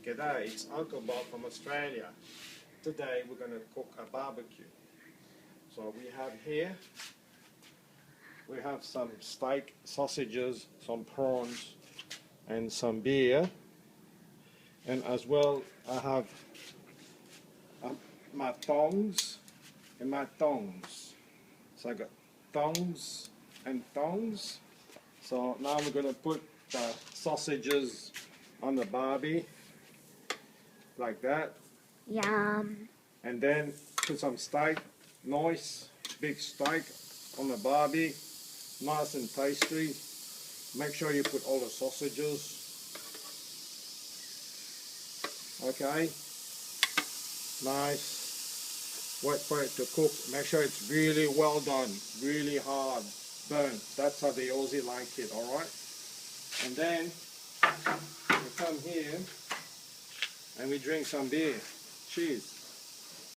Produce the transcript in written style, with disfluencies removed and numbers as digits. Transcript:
G'day, it's Uncle Bob from Australia. Today we're going to cook a barbecue. So we have some steak, sausages, some prawns and some beer. And as well I have my tongs and my tongs. So I got tongs and tongs. So now we're going to put the sausages on the barbie like that. Yum. And then put some steak, nice big steak on the barbie, nice and tasty. Make sure you put all the sausages. Okay, nice. Wait for it to cook. Make sure it's really well done, really hard, burnt. That's how the Aussie like it, alright? And then we come here and we drink some beer. Cheers.